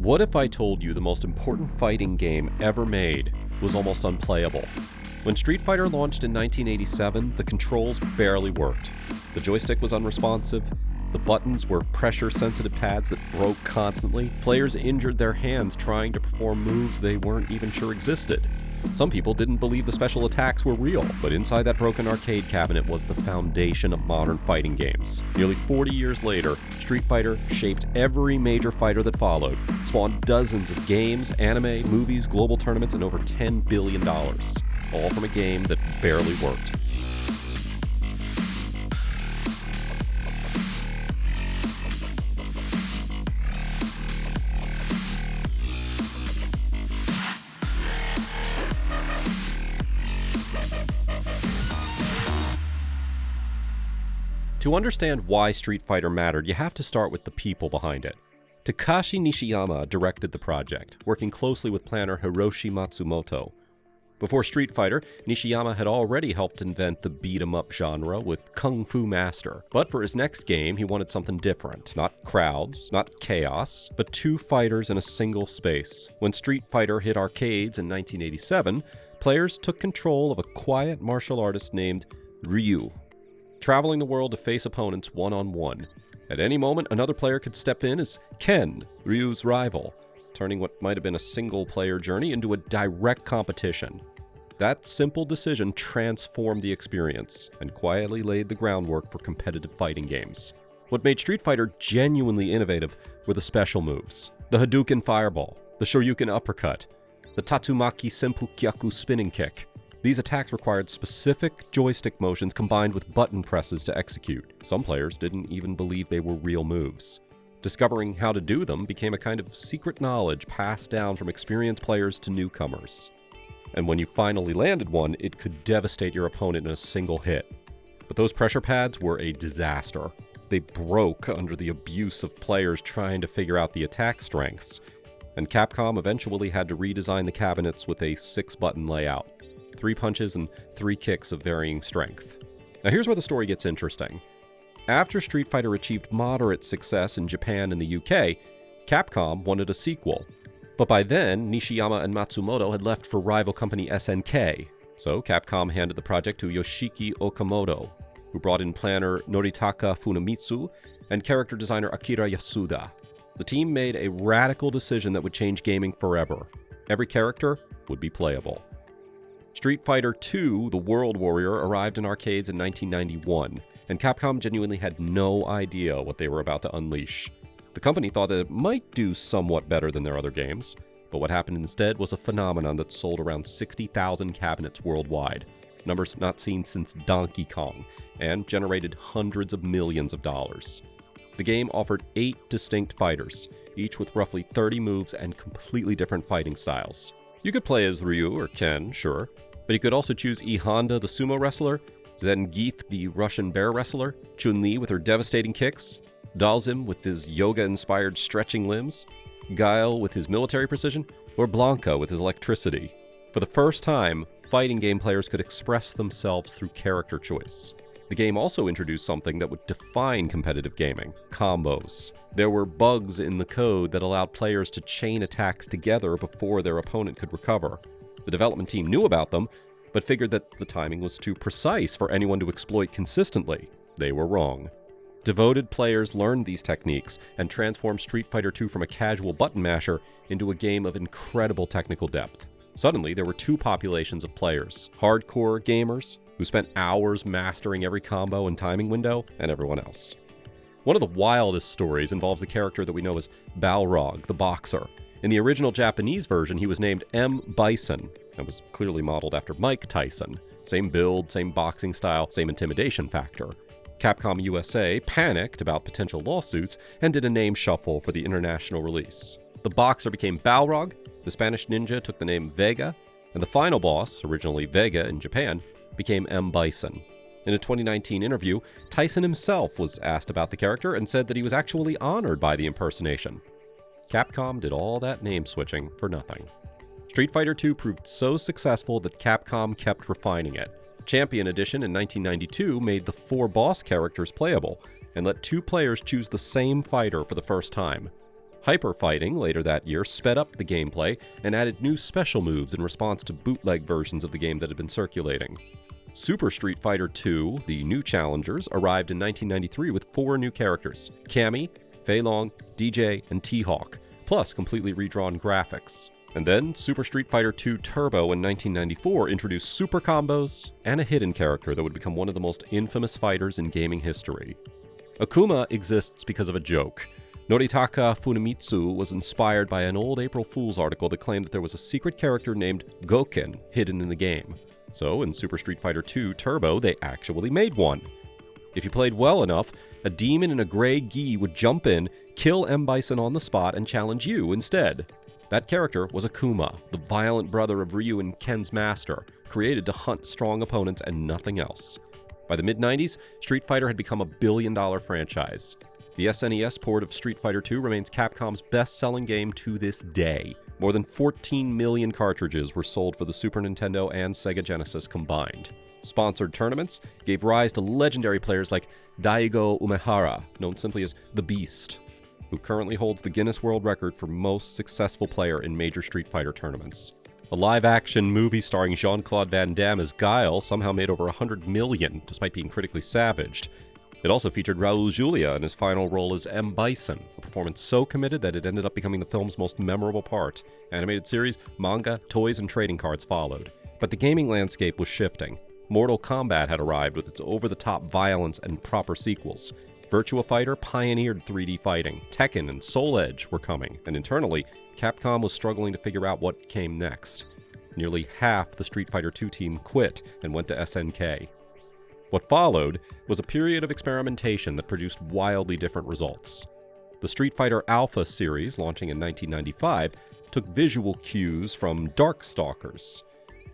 What if I told you the most important fighting game ever made was almost unplayable? When Street Fighter launched in 1987, the controls barely worked. The joystick was unresponsive, the buttons were pressure-sensitive pads that broke constantly, players injured their hands trying to perform moves they weren't even sure existed. Some people didn't believe the special attacks were real, but inside that broken arcade cabinet was the foundation of modern fighting games. Nearly 40 years later, Street Fighter shaped every major fighter that followed, spawned dozens of games, anime, movies, global tournaments, and over $10 billion. All from a game that barely worked. To understand why Street Fighter mattered, you have to start with the people behind it. Takashi Nishiyama directed the project, working closely with planner Hiroshi Matsumoto. Before Street Fighter, Nishiyama had already helped invent the beat-em-up genre with Kung Fu Master. But for his next game, he wanted something different. Not crowds, not chaos, but two fighters in a single space. When Street Fighter hit arcades in 1987, players took control of a quiet martial artist named Ryu, traveling the world to face opponents one-on-one. At any moment, another player could step in as Ken, Ryu's rival, turning what might have been a single-player journey into a direct competition. That simple decision transformed the experience and quietly laid the groundwork for competitive fighting games. What made Street Fighter genuinely innovative were the special moves. The Hadouken Fireball, the Shoryuken Uppercut, the Tatsumaki Senpukyaku Spinning Kick. These attacks required specific joystick motions combined with button presses to execute. Some players didn't even believe they were real moves. Discovering how to do them became a kind of secret knowledge passed down from experienced players to newcomers. And when you finally landed one, it could devastate your opponent in a single hit. But those pressure pads were a disaster. They broke under the abuse of players trying to figure out the attack strengths. And Capcom eventually had to redesign the cabinets with a 6-button layout. 3 punches and 3 kicks of varying strength. Now here's where the story gets interesting. After Street Fighter achieved moderate success in Japan and the UK, Capcom wanted a sequel. But by then, Nishiyama and Matsumoto had left for rival company SNK, so Capcom handed the project to Yoshiki Okamoto, who brought in planner Noritaka Funamitsu and character designer Akira Yasuda. The team made a radical decision that would change gaming forever. Every character would be playable. Street Fighter II: The World Warrior arrived in arcades in 1991, and Capcom genuinely had no idea what they were about to unleash. The company thought that it might do somewhat better than their other games, but what happened instead was a phenomenon that sold around 60,000 cabinets worldwide, numbers not seen since Donkey Kong, and generated hundreds of millions of dollars. The game offered 8 distinct fighters, each with roughly 30 moves and completely different fighting styles. You could play as Ryu or Ken, sure, but you could also choose E. Honda, the sumo wrestler, Zangief, the Russian bear wrestler, Chun-Li with her devastating kicks, Dalsim with his yoga-inspired stretching limbs, Guile with his military precision, or Blanca with his electricity. For the first time, fighting game players could express themselves through character choice. The game also introduced something that would define competitive gaming: combos. There were bugs in the code that allowed players to chain attacks together before their opponent could recover. The development team knew about them, but figured that the timing was too precise for anyone to exploit consistently. They were wrong. Devoted players learned these techniques and transformed Street Fighter II from a casual button masher into a game of incredible technical depth. Suddenly, there were 2 populations of players: hardcore gamers, who spent hours mastering every combo and timing window, and everyone else. One of the wildest stories involves the character that we know as Balrog, the boxer. In the original Japanese version, he was named M. Bison, and was clearly modeled after Mike Tyson. Same build, same boxing style, same intimidation factor. Capcom USA panicked about potential lawsuits and did a name shuffle for the international release. The boxer became Balrog, the Spanish ninja took the name Vega, and the final boss, originally Vega in Japan, became M. Bison. In a 2019 interview, Tyson himself was asked about the character and said that he was actually honored by the impersonation. Capcom did all that name switching for nothing. Street Fighter II proved so successful that Capcom kept refining it. Champion Edition in 1992 made the 4 boss characters playable, and let 2 players choose the same fighter for the first time. Hyper Fighting later that year sped up the gameplay and added new special moves in response to bootleg versions of the game that had been circulating. Super Street Fighter II, the new challengers, arrived in 1993 with 4 new characters: Cammy, Fei Long, DJ, and T-Hawk, plus completely redrawn graphics. And then Super Street Fighter II Turbo in 1994 introduced super combos and a hidden character that would become one of the most infamous fighters in gaming history. Akuma exists because of a joke. Noritaka Funamitsu was inspired by an old April Fool's article that claimed that there was a secret character named Goken hidden in the game. So in Super Street Fighter II Turbo, they actually made one. If you played well enough, a demon in a gray gi would jump in, kill M. Bison on the spot, and challenge you instead. That character was Akuma, the violent brother of Ryu and Ken's master, created to hunt strong opponents and nothing else. By the mid-90s, Street Fighter had become a billion-dollar franchise. The SNES port of Street Fighter II remains Capcom's best-selling game to this day. More than 14 million cartridges were sold for the Super Nintendo and Sega Genesis combined. Sponsored tournaments gave rise to legendary players like Daigo Umehara, known simply as the Beast, who currently holds the Guinness World Record for most successful player in major Street Fighter tournaments. A live-action movie starring Jean-Claude Van Damme as Guile somehow made over $100 million, despite being critically savaged. It also featured Raul Julia in his final role as M. Bison, a performance so committed that it ended up becoming the film's most memorable part. Animated series, manga, toys, and trading cards followed. But the gaming landscape was shifting. Mortal Kombat had arrived with its over-the-top violence and proper sequels. Virtua Fighter pioneered 3D fighting. Tekken and Soul Edge were coming, and internally, Capcom was struggling to figure out what came next. Nearly half the Street Fighter II team quit and went to SNK. What followed was a period of experimentation that produced wildly different results. The Street Fighter Alpha series, launching in 1995, took visual cues from Darkstalkers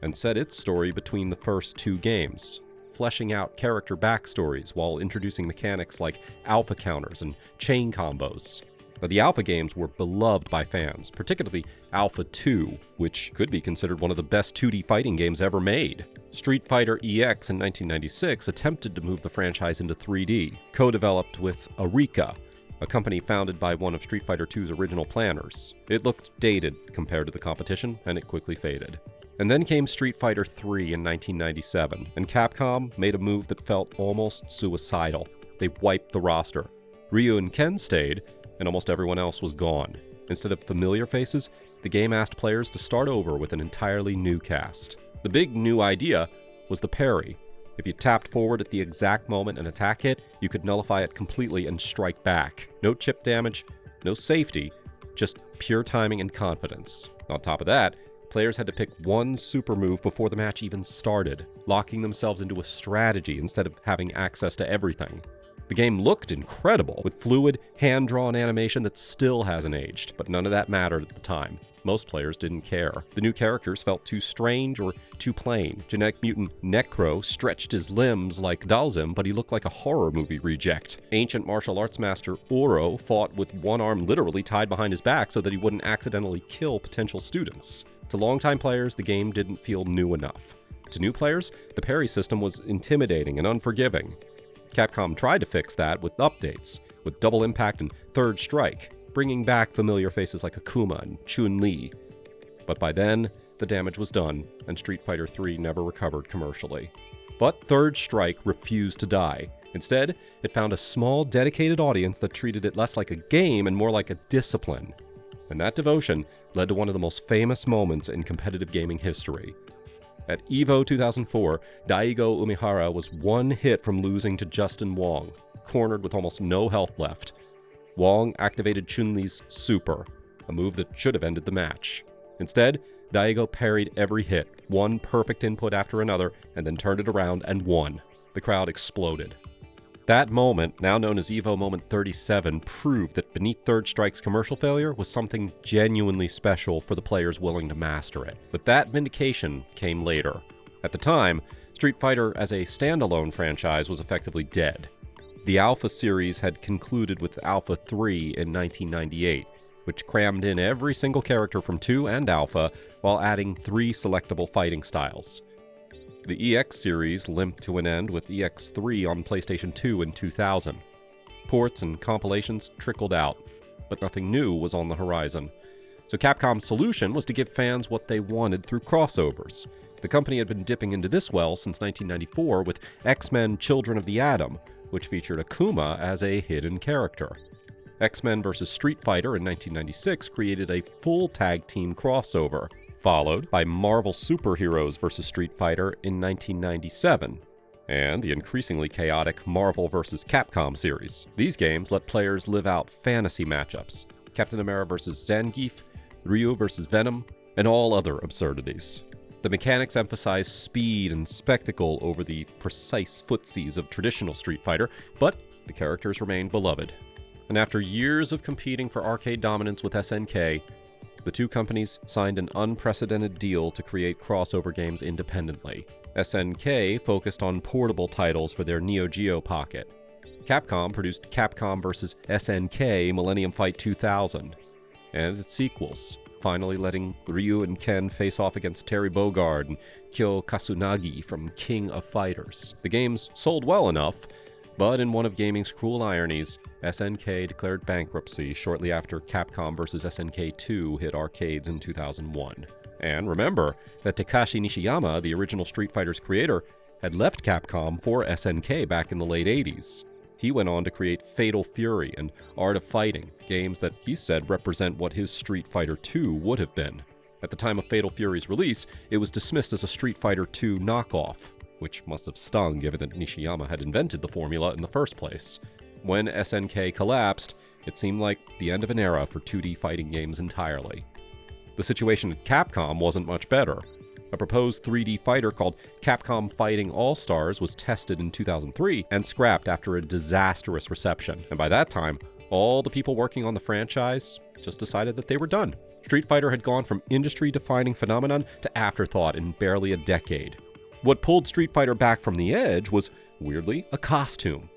and set its story between the first 2 games, fleshing out character backstories while introducing mechanics like alpha counters and chain combos. Now, the Alpha games were beloved by fans, particularly Alpha 2, which could be considered one of the best 2D fighting games ever made. Street Fighter EX in 1996 attempted to move the franchise into 3D, co-developed with Arika, a company founded by one of Street Fighter II's original planners. It looked dated compared to the competition, and it quickly faded. And then came Street Fighter III in 1997, and Capcom made a move that felt almost suicidal. They wiped the roster. Ryu and Ken stayed, and almost everyone else was gone. Instead of familiar faces, the game asked players to start over with an entirely new cast. The big new idea was the parry. If you tapped forward at the exact moment an attack hit, you could nullify it completely and strike back. No chip damage, no safety, just pure timing and confidence. On top of that, players had to pick one super move before the match even started, locking themselves into a strategy instead of having access to everything. The game looked incredible, with fluid, hand-drawn animation that still hasn't aged, but none of that mattered at the time. Most players didn't care. The new characters felt too strange or too plain. Genetic mutant Necro stretched his limbs like Dalsim, but he looked like a horror movie reject. Ancient martial arts master Oro fought with one arm literally tied behind his back so that he wouldn't accidentally kill potential students. To longtime players, the game didn't feel new enough. To new players, the parry system was intimidating and unforgiving. Capcom tried to fix that with updates, with Double Impact and Third Strike, bringing back familiar faces like Akuma and Chun-Li. But by then, the damage was done, and Street Fighter III never recovered commercially. But Third Strike refused to die. Instead, it found a small, dedicated audience that treated it less like a game and more like a discipline. And that devotion led to one of the most famous moments in competitive gaming history. At EVO 2004, Daigo Umehara was one hit from losing to Justin Wong, cornered with almost no health left. Wong activated Chun-Li's Super, a move that should have ended the match. Instead, Daigo parried every hit, one perfect input after another, and then turned it around and won. The crowd exploded. That moment, now known as EVO Moment 37, proved that beneath Third Strike's commercial failure was something genuinely special for the players willing to master it. But that vindication came later. At the time, Street Fighter as a standalone franchise was effectively dead. The Alpha series had concluded with Alpha 3 in 1998, which crammed in every single character from 2 and Alpha while adding 3 selectable fighting styles. The EX series limped to an end with EX3 on PlayStation 2 in 2000. Ports and compilations trickled out. but nothing new was on the horizon. So Capcom's solution was to give fans what they wanted through crossovers. The company had been dipping into this well since 1994 with X-Men Children of the Atom, which featured Akuma as a hidden character. X-Men vs. Street Fighter in 1996 created a full tag team crossover, followed by Marvel Superheroes vs. Street Fighter in 1997, and the increasingly chaotic Marvel vs. Capcom series. These games let players live out fantasy matchups, Captain America vs. Zangief, Ryu vs. Venom, and all other absurdities. The mechanics emphasize speed and spectacle over the precise footsies of traditional Street Fighter, but the characters remain beloved. And after years of competing for arcade dominance with SNK, the two companies signed an unprecedented deal to create crossover games independently. SNK focused on portable titles for their Neo Geo Pocket. Capcom produced Capcom vs. SNK Millennium Fight 2000, and its sequels, finally letting Ryu and Ken face off against Terry Bogard and Kyo Kasunagi from King of Fighters. The games sold well enough, but in one of gaming's cruel ironies, SNK declared bankruptcy shortly after Capcom vs. SNK 2 hit arcades in 2001. And remember that Takashi Nishiyama, the original Street Fighter's creator, had left Capcom for SNK back in the late 80s. He went on to create Fatal Fury and Art of Fighting, games that he said represent what his Street Fighter 2 would have been. At the time of Fatal Fury's release, it was dismissed as a Street Fighter 2 knockoff, which must have stung given that Nishiyama had invented the formula in the first place. When SNK collapsed, it seemed like the end of an era for 2D fighting games entirely. The situation at Capcom wasn't much better. A proposed 3D fighter called Capcom Fighting All-Stars was tested in 2003 and scrapped after a disastrous reception. And by that time, all the people working on the franchise just decided that they were done. Street Fighter had gone from industry-defining phenomenon to afterthought in barely a decade. What pulled Street Fighter back from the edge was, weirdly, a costume.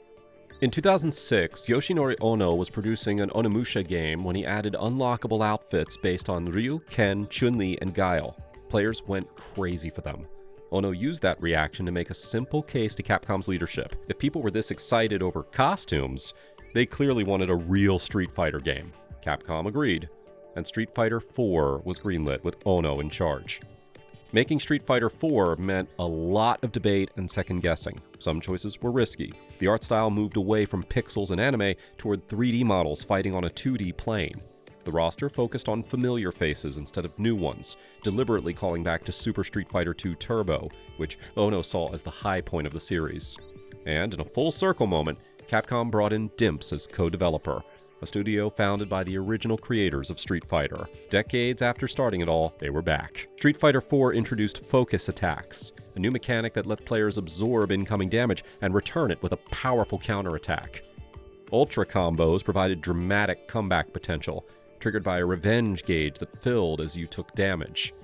In 2006, Yoshinori Ono was producing an Onimusha game when he added unlockable outfits based on Ryu, Ken, Chun-Li, and Guile. Players went crazy for them. Ono used that reaction to make a simple case to Capcom's leadership. If people were this excited over costumes, they clearly wanted a real Street Fighter game. Capcom agreed, and Street Fighter 4 was greenlit with Ono in charge. Making Street Fighter 4 meant a lot of debate and second-guessing. Some choices were risky. The art style moved away from pixels and anime toward 3D models fighting on a 2D plane. The roster focused on familiar faces instead of new ones, deliberately calling back to Super Street Fighter 2 Turbo, which Ono saw as the high point of the series. And in a full circle moment, Capcom brought in Dimps as co-developer, a studio founded by the original creators of Street Fighter. Decades after starting it all, they were back. Street Fighter 4 introduced focus attacks, a new mechanic that let players absorb incoming damage and return it with a powerful counterattack. Ultra combos provided dramatic comeback potential, triggered by a revenge gauge that filled as you took damage.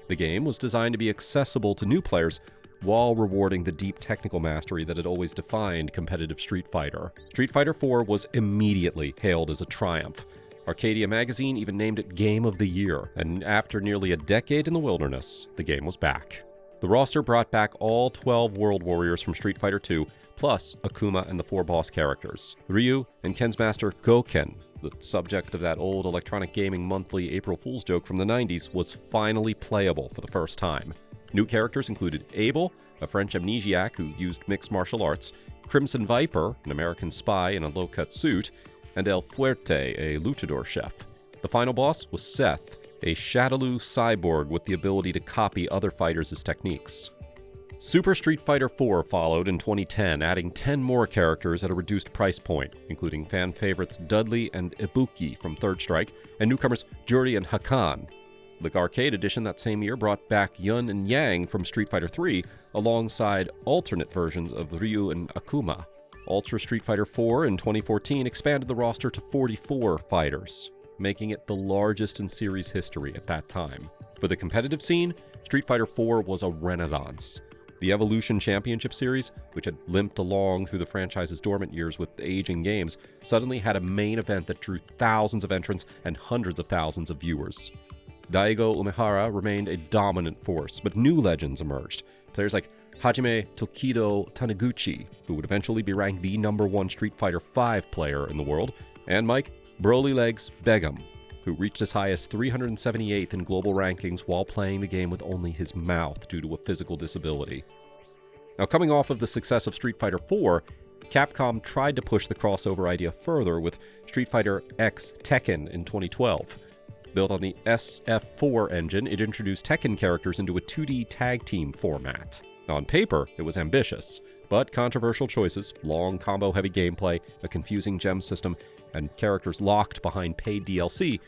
The game was designed to be accessible to new players while rewarding the deep technical mastery that had always defined competitive Street Fighter. Street Fighter 4 was immediately hailed as a triumph. Arcadia magazine even named it Game of the Year, and after nearly a decade in the wilderness, the game was back. The roster brought back all 12 World Warriors from Street Fighter 2, plus Akuma and the 4 boss characters. Ryu and Ken's master Goken, the subject of that old Electronic Gaming Monthly April Fool's joke from the 90s, was finally playable for the first time. New characters included Abel, a French amnesiac who used mixed martial arts, Crimson Viper, an American spy in a low-cut suit, and El Fuerte, a luchador chef. The final boss was Seth, a Shadaloo cyborg with the ability to copy other fighters' techniques. Super Street Fighter 4 followed in 2010, adding 10 more characters at a reduced price point, including fan favorites Dudley and Ibuki from Third Strike, and newcomers Juri and Hakan. The arcade edition that same year brought back Yun and Yang from Street Fighter 3, alongside alternate versions of Ryu and Akuma. Ultra Street Fighter 4 in 2014 expanded the roster to 44 fighters, making it the largest in series history at that time. For the competitive scene, Street Fighter 4 was a renaissance. The Evolution Championship Series, which had limped along through the franchise's dormant years with aging games, suddenly had a main event that drew thousands of entrants and hundreds of thousands of viewers. Daigo Umehara remained a dominant force, but new legends emerged. Players like Hajime Tokido Taniguchi, who would eventually be ranked the #1 Street Fighter V player in the world, and Mike Broly Legs Begum, who reached as high as 378th in global rankings while playing the game with only his mouth due to a physical disability. Now, coming off of the success of Street Fighter IV, Capcom tried to push the crossover idea further with Street Fighter X Tekken in 2012. Built on the SF4 engine, it introduced Tekken characters into a 2D tag team format. Now, on paper, it was ambitious, but controversial choices, long combo-heavy gameplay, a confusing gem system, and characters locked behind paid DLC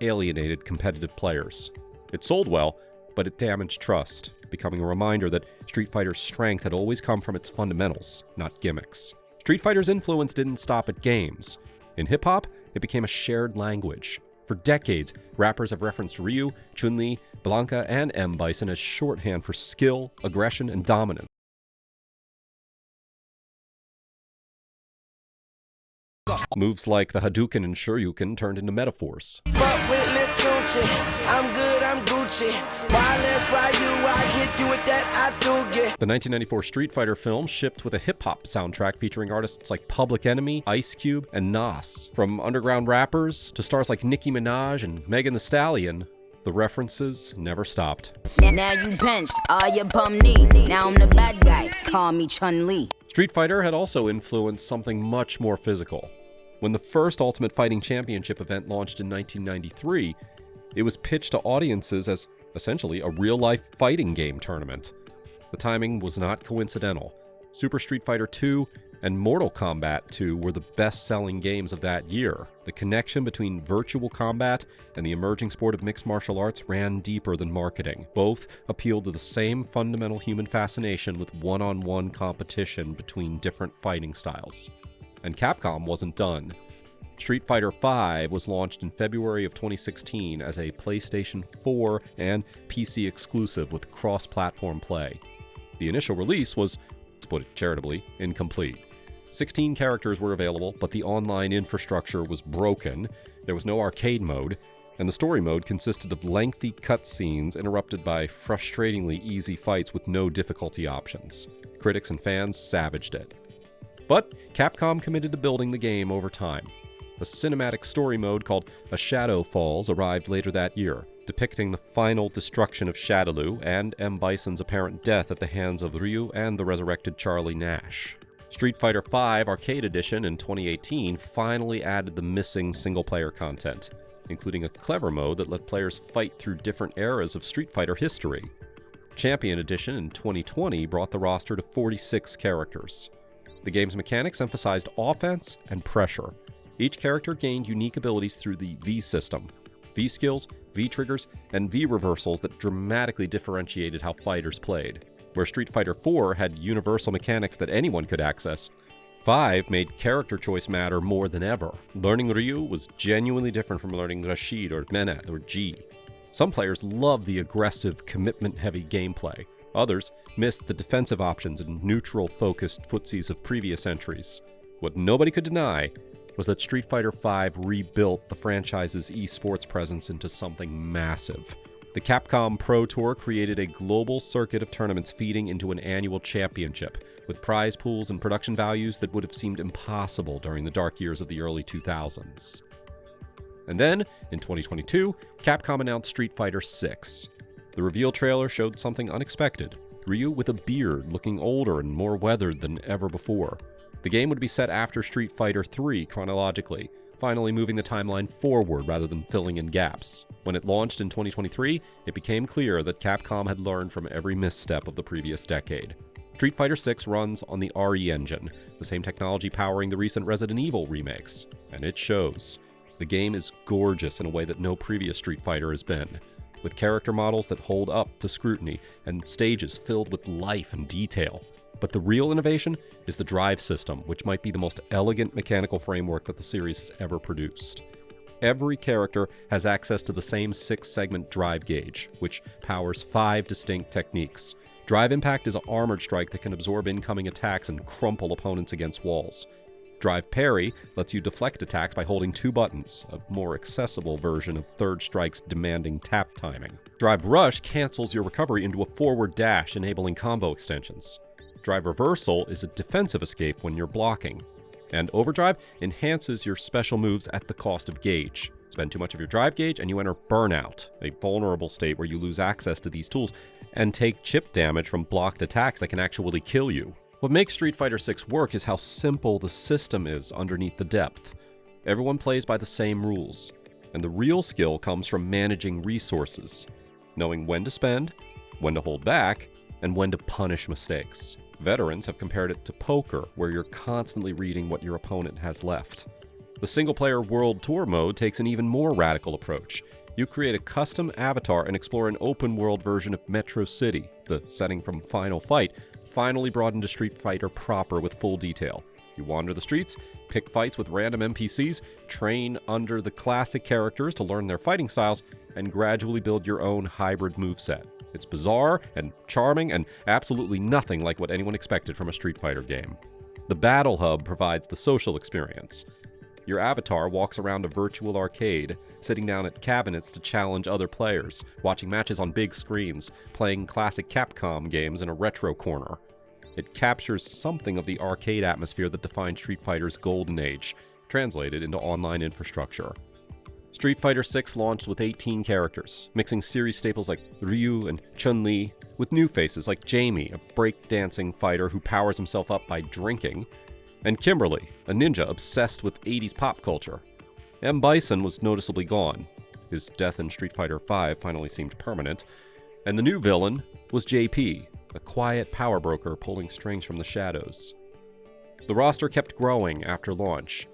alienated competitive players. It sold well, but it damaged trust, becoming a reminder that Street Fighter's strength had always come from its fundamentals, not gimmicks. Street Fighter's influence didn't stop at games. In hip-hop, it became a shared language. For decades, rappers have referenced Ryu, Chun-Li, Blanca, and M. Bison as shorthand for skill, aggression, and dominance. Moves like the Hadouken and Shoryuken turned into metaphors. The 1994 Street Fighter film shipped with a hip-hop soundtrack featuring artists like Public Enemy, Ice Cube, and Nas. From underground rappers to stars like Nicki Minaj and Megan Thee Stallion, the references never stopped. Now you benched, all your bum knee. Now I'm the bad guy, call me Chun-Li. Street Fighter had also influenced something much more physical. When the first Ultimate Fighting Championship event launched in 1993, it was pitched to audiences as essentially a real-life fighting game tournament. The timing was not coincidental. Super Street Fighter II and Mortal Kombat 2 were the best-selling games of that year. The connection between virtual combat and the emerging sport of mixed martial arts ran deeper than marketing. Both appealed to the same fundamental human fascination with one-on-one competition between different fighting styles. And Capcom wasn't done. Street Fighter V was launched in February of 2016 as a PlayStation 4 and PC exclusive with cross-platform play. The initial release was, to put it charitably, incomplete. 16 characters were available, but the online infrastructure was broken, there was no arcade mode, and the story mode consisted of lengthy cutscenes interrupted by frustratingly easy fights with no difficulty options. Critics and fans savaged it. But Capcom committed to building the game over time. A cinematic story mode called A Shadow Falls arrived later that year, depicting the final destruction of Shadaloo and M. Bison's apparent death at the hands of Ryu and the resurrected Charlie Nash. Street Fighter V Arcade Edition in 2018 finally added the missing single-player content, including a clever mode that let players fight through different eras of Street Fighter history. Champion Edition in 2020 brought the roster to 46 characters. The game's mechanics emphasized offense and pressure. Each character gained unique abilities through the V system. V skills, V triggers, and V reversals that dramatically differentiated how fighters played. Where Street Fighter IV had universal mechanics that anyone could access, V made character choice matter more than ever. Learning Ryu was genuinely different from learning Rashid or Menet or G. Some players loved the aggressive, commitment-heavy gameplay. Others missed the defensive options and neutral-focused footsies of previous entries. What nobody could deny was that Street Fighter V rebuilt the franchise's esports presence into something massive. The Capcom Pro Tour created a global circuit of tournaments feeding into an annual championship, with prize pools and production values that would have seemed impossible during the dark years of the early 2000s. And then, in 2022, Capcom announced Street Fighter VI. The reveal trailer showed something unexpected: Ryu with a beard, looking older and more weathered than ever before. The game would be set after Street Fighter III chronologically, finally moving the timeline forward rather than filling in gaps. When it launched in 2023, it became clear that Capcom had learned from every misstep of the previous decade. Street Fighter VI runs on the RE engine, the same technology powering the recent Resident Evil remakes, and it shows. The game is gorgeous in a way that no previous Street Fighter has been, with character models that hold up to scrutiny and stages filled with life and detail. But the real innovation is the drive system, which might be the most elegant mechanical framework that the series has ever produced. Every character has access to the same 6-segment drive gauge, which powers 5 distinct techniques. Drive Impact is an armored strike that can absorb incoming attacks and crumple opponents against walls. Drive Parry lets you deflect attacks by holding 2 buttons, a more accessible version of Third Strike's demanding tap timing. Drive Rush cancels your recovery into a forward dash, enabling combo extensions. Drive Reversal is a defensive escape when you're blocking. And Overdrive enhances your special moves at the cost of gauge. Spend too much of your drive gauge and you enter Burnout, a vulnerable state where you lose access to these tools and take chip damage from blocked attacks that can actually kill you. What makes Street Fighter 6 work is how simple the system is underneath the depth. Everyone plays by the same rules, and the real skill comes from managing resources, knowing when to spend, when to hold back, and when to punish mistakes. Veterans have compared it to poker, where you're constantly reading what your opponent has left. The single-player World Tour mode takes an even more radical approach. You create a custom avatar and explore an open-world version of Metro City, the setting from Final Fight, finally brought into Street Fighter proper with full detail. You wander the streets, pick fights with random NPCs, train under the classic characters to learn their fighting styles, and gradually build your own hybrid moveset. It's bizarre and charming and absolutely nothing like what anyone expected from a Street Fighter game. The Battle Hub provides the social experience. Your avatar walks around a virtual arcade, sitting down at cabinets to challenge other players, watching matches on big screens, playing classic Capcom games in a retro corner. It captures something of the arcade atmosphere that defined Street Fighter's golden age, translated into online infrastructure. Street Fighter 6 launched with 18 characters, mixing series staples like Ryu and Chun-Li with new faces like Jamie, a break-dancing fighter who powers himself up by drinking, and Kimberly, a ninja obsessed with 80s pop culture. M. Bison was noticeably gone. His death in Street Fighter V finally seemed permanent. And the new villain was JP, a quiet power broker pulling strings from the shadows. The roster kept growing after launch.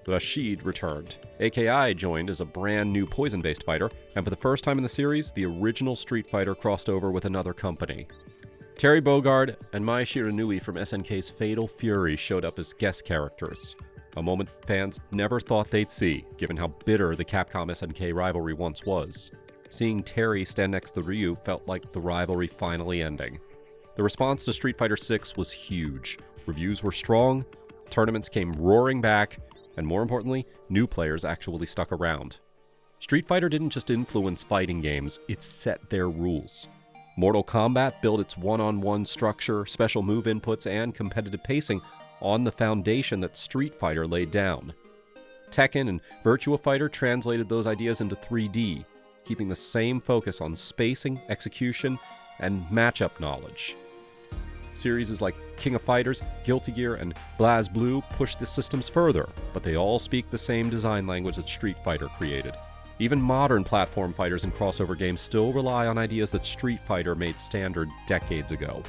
Rashid returned. AKI joined as a brand new poison-based fighter, and for the first time in the series, the original Street Fighter crossed over with another company. Terry Bogard and Mai Shiranui from SNK's Fatal Fury showed up as guest characters, a moment fans never thought they'd see, given how bitter the Capcom SNK rivalry once was. Seeing Terry stand next to Ryu felt like the rivalry finally ending. The response to Street Fighter 6 was huge. Reviews were strong, tournaments came roaring back, and more importantly, new players actually stuck around. Street Fighter didn't just influence fighting games, it set their rules. Mortal Kombat built its one-on-one structure, special move inputs, and competitive pacing on the foundation that Street Fighter laid down. Tekken and Virtua Fighter translated those ideas into 3D, keeping the same focus on spacing, execution, and matchup knowledge. Series like King of Fighters, Guilty Gear, and BlazBlue pushed the systems further, but they all speak the same design language that Street Fighter created. Even modern platform fighters and crossover games still rely on ideas that Street Fighter made standard decades ago.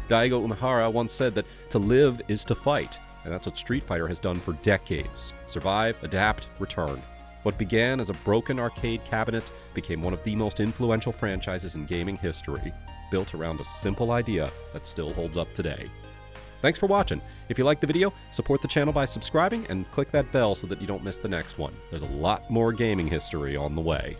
Daigo Umehara once said that to live is to fight, and that's what Street Fighter has done for decades. Survive, adapt, return. What began as a broken arcade cabinet became one of the most influential franchises in gaming history, built around a simple idea that still holds up today. Thanks for watching. If you liked the video, support the channel by subscribing and click that bell so that you don't miss the next one. There's a lot more gaming history on the way.